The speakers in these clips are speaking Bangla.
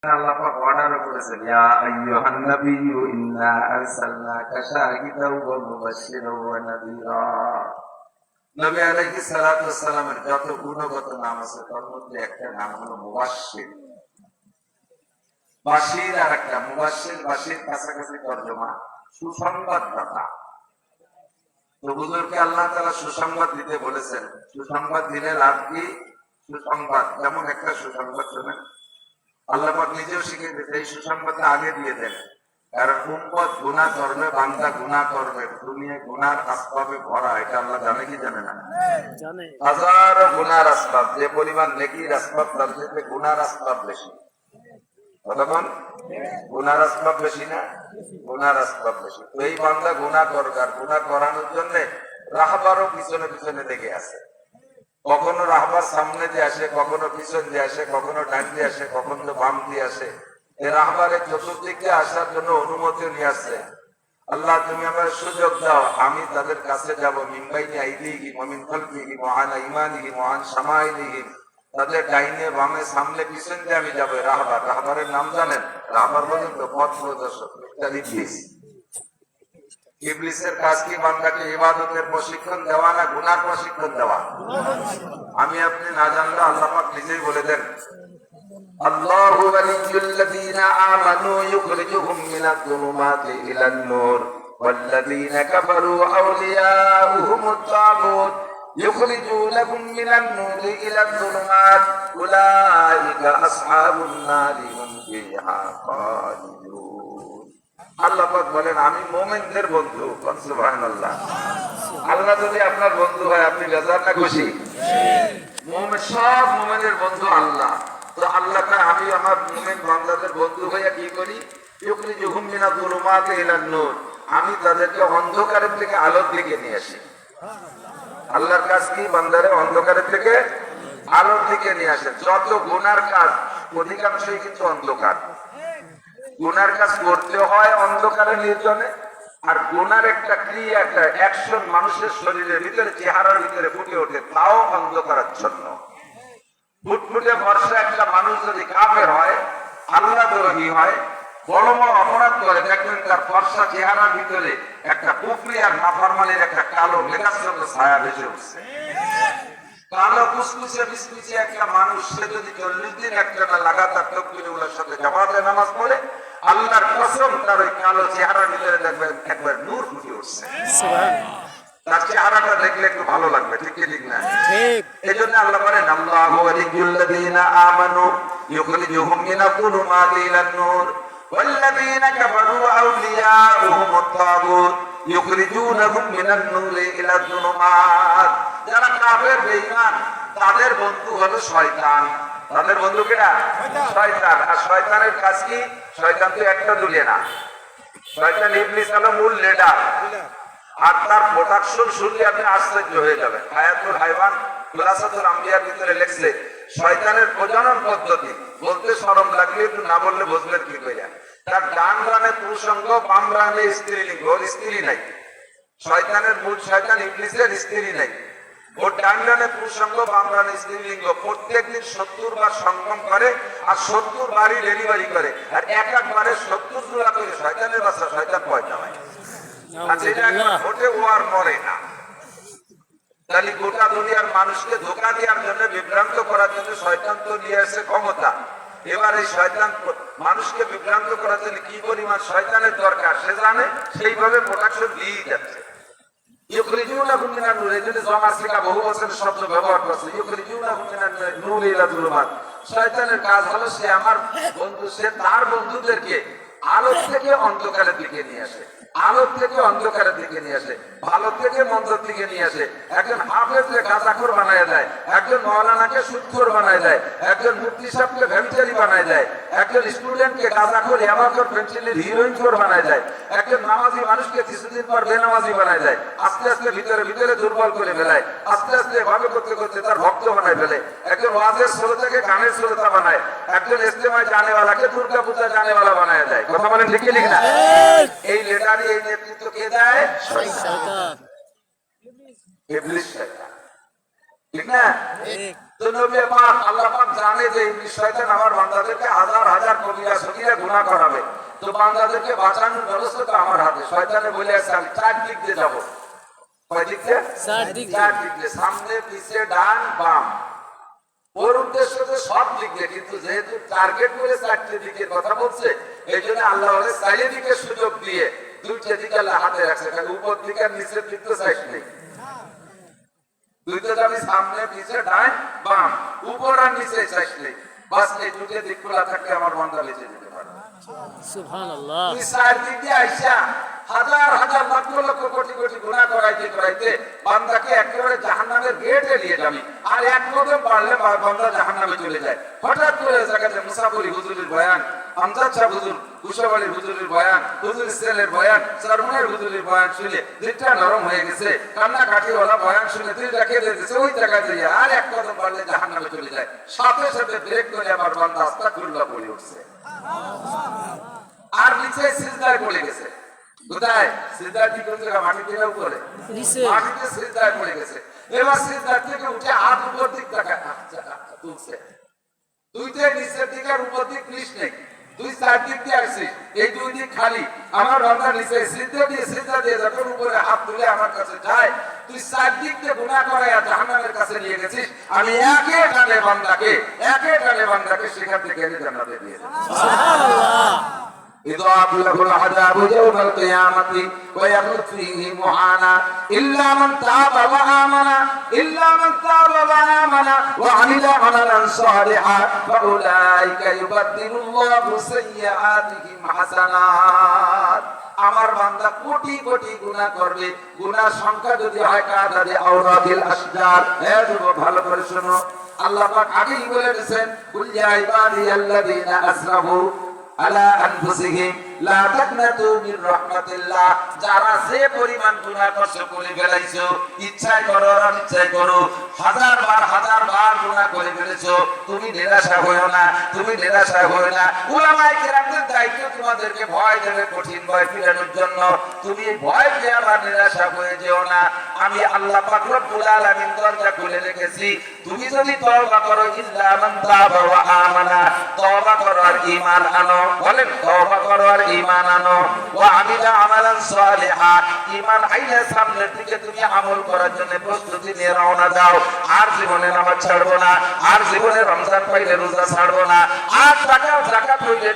আল্লাহ পাক অর্ডার করেছেন, ইয়া আইয়ুহান নাবিয়্যু ইন্না আরসালনাকা শাহিদাও ওয়া মুবাশশিরাও ওয়া নাযীরা। নবী আলাইহিস সালাতু ওয়াস সালামের যত গুণগত নাম আছে তার মধ্যে একটা নাম হলো মুবাশশির। বাশির আর একটা মুবাশশির, বাশির কাছাকাছি তরজমা সুসংবাদদাতা। তো হুজুরকে আল্লাহ তাআলা সুসংবাদ দিতে বলেছেন। সুসংবাদ দিলে লাভ কি? সুসংবাদ যেমন একটা সুসংবাদ শোনেন, আল্লাহ পাক নিজেও শিখিয়ে দিয়েছে এই সুসংবাদটা আগে দিয়ে দেন। কারণ উম্মত গুনাহ করবে, বান্দা গুনাহ করবে, দুনিয়া গুনার আসবাবে ভরা। এটা আল্লাহ জানে কি জানে না? জানে। হাজারো গুনার আসবাব, যে পরিমাণ নেকির আসবাব তার থেকে গুনার আসবাব বেশি। কতক্ষণ? গুনার আসবাব বেশি না? গুনার আসবাব বেশি। তো এই বান্দা গুনাহ করবে, আর গুনাহ করানোর জন্য রাহবারও পিছনে পিছনে লেগে আছে। কখনো রাহবার সামনে দিয়ে আসে, কখনো পিছন দিয়ে আসে, কখনো ডান দিয়ে আসে, কখনো বাম দিয়ে আসে। এই রাহবারের চতুর্দিকে আসার জন্য অনুমতি নিয়ে আসছে। আল্লাহ তুমি আমার সুযোগ দাও, আমি তাদের কাছে যাব। মিনবাইনি আইদিহিম ওয়া মিন খালফিহিম ওয়া আন আইমানিহিম ওয়া আন শামাইলিহিম। তাদের ডাইনে বামে সামনে পিছন দিয়ে আমি যাব। রাহবার, রাহবারের নাম জানেন? রাহবার বলেন তো পথ প্রদর্শক, মিস্টার ইবলিস। ইবলিসের কাজ কি? বান্দাকে ইবাদতের প্রশিক্ষণ দেওয়া না গুনার প্রশিক্ষণ দেওয়া? আমি আপনি না জানলে আল্লাহ পাক নিজেই বলে দেন, আল্লাহু ওয়ালিয়্যুল্লাযীনা আমানু ইউখরিজুহুম মিনাজ যুলুমাতি ইলান নূর ওয়াল্লাযীনা কাফারু আউলিয়াউহুমুত তাগুত ইউখরিজুনাহুম মিনান নূরি ইলাজ যুলুমাত উলাইকা আসহাবুন নারি হুম ফিহা খালিদুন। আল্লাহ পাক বলেন আমি মুমিনদের বন্ধু। সুবহানাল্লাহ। আল্লাহ যদি আপনার বন্ধু হয় আপনি বেজার না খুশি? মুমিন, সব মুমিনের বন্ধু আল্লাহ। তো আল্লাহ কয় আমি আমার মুমিন বান্দাদের বন্ধু হইয়া কি করি? ইউখরিজুহুম মিনাজ যুলুমাতি ইলান নূর, আমি তাদেরকে অন্ধকারের থেকে আলোর দিকে নিয়ে আসি। আল্লাহর কাজ কি? বান্দারে অন্ধকারের থেকে আলোর দিকে নিয়ে আসে। যত গুনার কাজ অধিকাংশই কিন্তু অন্ধকার। গুনার কাজ করতে হয় অন্ধকারে নির্জনে, আর গুনার একটা ক্রিয়া, একটা অ্যাকশন মানুষের শরীরের ভিতরে, চেহারার ভিতরে ফুটে ওঠে, তাও অন্ধকারাচ্ছন্ন। ফুটফুটে ভরসা একটা মানুষ যদি কাফের হয়, আল্লাহ দ্রোহী হয়, বড় বড় অপরাধ করে, দেখবেন তার ফর্সা চেহারার ভিতরে একটা কুফরি আর নাফরমানির একটা কালো মেঘাচ্ছন্ন ছায়া ভেসে উঠছে। কালো কুচকুচে বিচকুচে একটা মানুষ, সে যদি 40 দিন একটা লাগাতার তাকবীরের সাথে জামাতে নামাজ পড়ে, আল্লাহর কসম তার ওই কালো চেহারার ভিতরে দেখবেন একবার নূর ফুটে উঠছে। সুবহানাল্লাহ। তার চেহারাটা দেখলে একটু ভালো লাগবে, ঠিক কি ঠিক না? ঠিক। এজন্য আল্লাহ বলেন আল্লাহু ওয়ালিয়্যুল্লাযীনা আমানু ইউখরিজুহুম মিনাজ যুলুমাতি ইলান নূর ওয়াল্লাযীনা কাফারু আউলিয়াউহুমুত তাগুত ইউখরিজুনাহুম মিনান নূরি ইলাজ যুলুমাত। যারা কাফের বেঈমান তাদের বন্ধু হলো শয়তান। তাদের বন্ধু কেডা? শয়তান। আর শয়তানের কাজ কি? শয়তান তো একটা দুলিয়ে না, শয়তান ইবলিস হলো মূল লিডার। আর তার প্রোডাকশন শুনলে আপনি আশ্চর্য হয়ে যাবেন। হায়াতুল হাইওয়ান খুলাসাতুল আম্বিয়ার ভিতরে লেখছে শয়তানের প্রজনন পদ্ধতি। বলতে শরম লাগলে একটু না বললে বুঝবেন কি করে। তার ডান রানে পুরুষাঙ্গ, বাম রানে স্ত্রীলিঙ্গ। ওর স্ত্রী নাই। শয়তানের মূল শয়তান ইবলিসের স্ত্রী নাই। ওর ডান রানে পুরুষাঙ্গ, বাম রানে স্ত্রীলিঙ্গ। প্রত্যেকদিন 70 বার সঙ্গম করে, আর 70 বারই ডেলিভারি করে, আর এক একবারে 70 জোড়া করে শয়তানের বাচ্চা শয়তান পয়দা হয়। তাহলে গোটা দুনিয়ার মানুষকে ধোঁকা দেওয়ার জন্য, বিভ্রান্ত করার জন্য শয়তান তো নিয়ে আসে ক্ষমতা। এবার এই শয়তান মানুষকে বিভ্রান্ত করার জন্য কি পরিমাণ শয়তানের দরকার সে জানে, সেইভাবে প্রোডাকশন দিয়েই যাচ্ছে। ইউখরিজুনাহুম মিনান নূর, এই জন্য জমার শিকা বহু বছর শব্দ ব্যবহার করছে। ইউখরিজুনাহুম মিনান নূর ইলা যুলুমাত। শয়তানের কাজ হলো সে আমার বন্ধু, সে তার বন্ধুদেরকে আলোর থেকে অন্ধকারের দিকে নিয়ে আসে, আলোর থেকে অন্ধকারের দিকে নিয়ে আসে, ভালো থেকে মন্দের দিকে নিয়ে আসে। একজন হাফেজকে গাঁজাখোর বানায় দেয়, একজন মাওলানাকে সুদখোর বানায় দেয়, একজন মুফতি সাহেবকে ভ্যাবচারি বানায় দেয়, একজন স্টুডেন্টকে গাঁজাখোর, ইয়াবাখোর, পেন্সিলের হিরোইনখোর বানায় দেয়, একজন নামাজি মানুষকে কিছুদিন পর বেনামাজি বানায় দেয়, আস্তে আস্তে ভিতরে ভিতরে দুর্বল করে ফেলায়, আস্তে আস্তে এভাবে করতে করতে তার ভক্ত বানায় ফেলে। একজন ওয়াজের শ্রোতাকে গানের শ্রোতা বানায়, একজন ইস্তেমায় জানেওয়ালাকে দুর্গা পূজা জানেওয়ালা বানায় দেয়। কথা বলেন ঠিক কি ঠিক না? এই লিডারই, এই নেতৃত্ব কে দেয়? শয়তান, ইবলিস শয়তান। ঠিক না? তো নবী পাক আল্লাহ পাক জানে যে ইবলিস শয়তান আমার বান্দাদেরকে হাজার হাজার কবিরা সগীরা গুনাহ করাবে, তো বান্দাদেরকে বাঁচানোর ব্যবস্থা তো আমার হাতে। শয়তানে বলে আসছে আমি 4 দিক দিয়ে যাব। কয় দিক দিয়ে? 4 দিক দিয়ে, সামনে পিছে ডান বাম। ওর উদ্দেশ্য তো সব দিক দিয়ে, কিন্তু যেহেতু টার্গেট করে 4টি দিকের কথা বলছে, এই জন্য আল্লাহ ওরে 4 দিকের সুযোগ দিয়ে 2টা দিক আল্লাহ হাতে রাখছে। কারণ উপর দিকে আর নিচের দিক তো সাইড নেই, দুইটা আমি সামনে পিছে ডান বাম, উপর আর নিচে সাইড নেই। বাস এই 2টা দিক খোলা থাকলে আমার বান্দা বেঁচে যেতে পারে। সুবহানাল্লাহ। তুই 4 দিক দিয়ে আইসা হাজার হাজার লক্ষ লক্ষ কোটি কোটি গুনাহ করাইতে বান্দাকে একেবারে জাহান্নামের গেটে নিয়ে যাবি, আর এক কদম পারলে বান্দা জাহান্নামে চলে যায়। হঠাৎ করে জায়গাতে মুসাফিরি হুজুরের বয়ান, আমজাদ শাহ হুজুর, কুশাবাড়ির হুজুরের বয়ান, হুজুর ইসলামের বয়ান, চরমনের হুজুরের বয়ান শুনে দিলটা নরম হয়ে গেছে, কান্না কাঠিওয়ালা বয়ান শুনে দিলটা কেঁদে দিয়েছে। ওই জায়গায় দিয়ে আর এক কদম পারলে জাহান্নামে চলে যায়। সাথে সাথে ব্রেক করে আমার বান্দা আস্তাগফিরুল্লাহ বলে উঠছে, আর নিচে সিজদায় পড়ে গেছে। কোথায়? সিজদার কি কোন জায়গা? মাটি দিয়ে উপরে, মাটিতে সিজদায় পড়ে গেছে। এবার সিজদার থেকে উঠে হাত উপর দিক তাকায় তুলছে। দুইটা নিচের দিক আর উপর দিক নিচ নেই, তুই 4 দিক দিয়ে আসছিস, এই 2 দিক খালি। আমার বান্দা নিচে সিজদা দিয়ে যখন উপরে হাত তুলে আমার কাছে যায়, তুই 4 দিক দিয়ে গুনাহ করায়া জাহান্নামের কাছে নিয়ে গেছিস। আমি একে টানে বান্দাকে সেখান থেকে এনে জান্নাতে দিয়ে দেব। সুবহানাল্লাহ। يضاعف له العذاب يوم القيامة ويخلد فيه مهانا إلا من تاب وآمن وعمل عملا صالحا فأولئك يبدل الله سيئاتهم حسنات। আমার বান্দা কোটি কোটি গুনাহ করবে, গুনাহ সংখ্যা যদি হয় কাদারে আওরাদিল আসজার। ভালো করে শোনো, আল্লাহ পাক আগেই বলে দিয়েছেন, কুল ইয়া ইবাদিয়াল্লাযীনা আসরাফু আলা আনফুসিহিম লা তাকনাতু মির রাহমাতিল্লাহ। যারা যে পরিমাণ গুনাহ করে ফেলাইছো, ইচ্ছায় করো আর অনিচ্ছায় করো, হাজার বার গুনাহ করে ফেলেছো, তুমি নিরাশা হয়ো না। উলামায়ে কেরামদের দায়িত্ব তোমাদেরকে ভয় দেবে, কঠিন ভয় ফিরানোর জন্য। তুমি ভয় পেয়ে আবার নিরাশা হয়ে যেও না। আমি আল্লাহ পাক রব্বুল আলামিন দরজা খুলে রেখেছি। তুমি যদি তওবা করো, ইল্লা মান তাবা ওয়া আমানা, তওবা করো আর ঈমান আনো। বলেন, তওবা করো আর ঈমান আনো। ওয়া আমিলা আমালান সালিহা, ঈমান আইলে সামনের দিকে তুমি আমল করার জন্য প্রস্তুতি নিয়ে রওনা দাও। আর জীবনে নামাজ ছাড়বো না, আর জীবনে রমজান পাইলে রোজা ছাড়বো না, আর যাকাত হইলে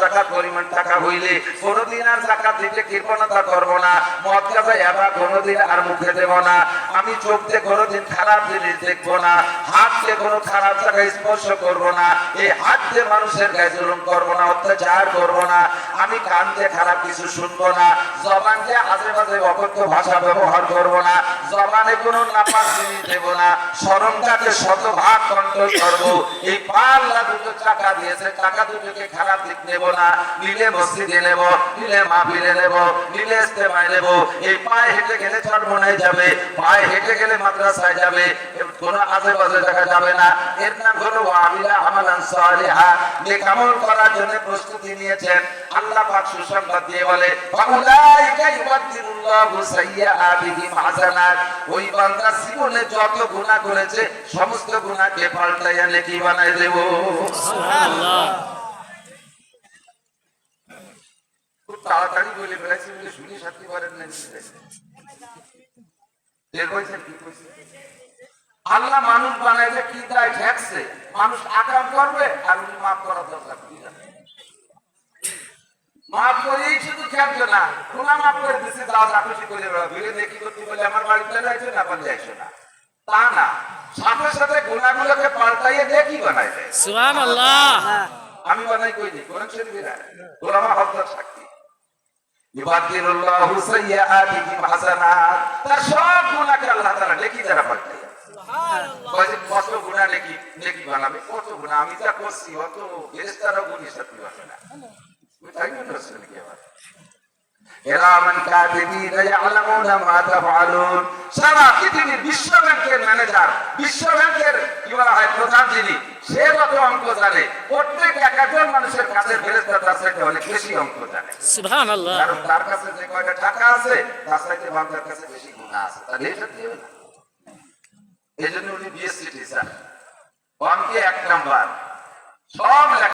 যাকাত পরিমাণ টাকা হইলে কোনোদিন আর যাকাত দিতে কৃপণতা করবো না। মদ গাঁজা ইয়াবা কোনোদিন আর মুখে দেব না। আমি চোখ দিয়ে কোনোদিন খারাপ জিনিস দেখবো না। হাত দিয়ে কোনো খারাপ জায়গায় স্পর্শ করবো না। এই হাত দিয়ে মানুষের গায়ে জুলুম করবো না, অত্যাচার করবো না। আমি কান দিয়ে খারাপ কিছু শুনবো না। জবান দিয়ে আজে বাজে অকথ্য ভাষা ব্যবহার করবো না। জবানে কোনো নাপাক জিনিস দেব না। শরমটাকে শতভাগ কন্ট্রোল করবো। এই পাল্লা দুটো চাকা দিয়েছে, চাকা দুটোকে খারাপ দিক নেব না। নিলে মসজিদে নেব, নিলে মাহফিলে নেব, নিলে ইস্তেমায় নেব। এই পায়ে হেঁটে গেলে চরমনায় যাবে, পায়ে হেঁটে গেলে মাদ্রাসায় যাবে, কোনো আজে বাজে দেখা যাবে না। এর নাম হলো আমিলা আমালান সালিহা। নেক আমল করার জন্য প্রস্তুতি নিয়েছেন। আল্লাহ পাক সুসংবাদ দিয়ে বলে, ফাউলাইকা ইউবাদদিলুল্লাহু সাইয়্যাতিহিম হাসানাত। ওই বান্দা জীবনে যত গুনাহ করেছে সমস্ত গুনাহকে পাল্টাইয়া নেকি বানায় দেব। সুবহানাল্লাহ। খুব তাড়াতাড়ি বলে ফেলেছি বলে শুনি সাথে পারেন না। এর কইছেন কি কইছে? আল্লাহ মানুষ বানাইলে কি দায় ঠেকছে? মানুষ আকাম করবে আর উনি মাফ করার দরকার কি জানে? মাফ করেই শুধু খেলছো না, গুনাহ মাফ করে দিচ্ছে, দাও যা খুশি করে বেড়াবে। দেখি করতে বলে আমার বাড়িতে যাইছো না, পারলে যাইছো না, তা না। সাথে সাথে গুনাহগুলোকে পাল্টাইয়ে দেখি বানাই দেয়। সুবহানাল্লাহ। আমি বানাই কইনি, কোরআন শরীফে ওলামা হযরত সাক্ষী। ইউবাদদিলুল্লাহু সাইয়্যাতিহিম হাসানাত। তার সব গুনাহকে আল্লাহ তাআলা নেকি দ্বারা পাল্টায়। সুবহানাল্লাহ। কত গুনাহ নেকি বানাবে, কত গুনাহ আমি যা করছি অত ফেরেশতারাও গুনাহ সাথে বানাবে না। তাই না রাসূল কি আবার ইরামান কাতিবিন ইয়ালামুনা মা তাফআলুন। সারা পৃথিবীর বিশ্ব ব্যাংকের ম্যানেজার, বিশ্ব ব্যাংকের কি বলা হয় প্রধান যিনি, সে যত অঙ্ক জানে, প্রত্যেক একজন মানুষের কাছে ফেরেশতা তার চাইতে অনেক বেশি অঙ্ক জানে। সুবহানাল্লাহ। কারণ তার কাছে যে কয়টা টাকা আছে তার চাইতে বান্দার কাছে বেশি গুনাহ আছে। তাহলে সত্যি না? এই জন্য উনি বিএসসি টিচার, অঙ্কে 1 নাম্বার, সব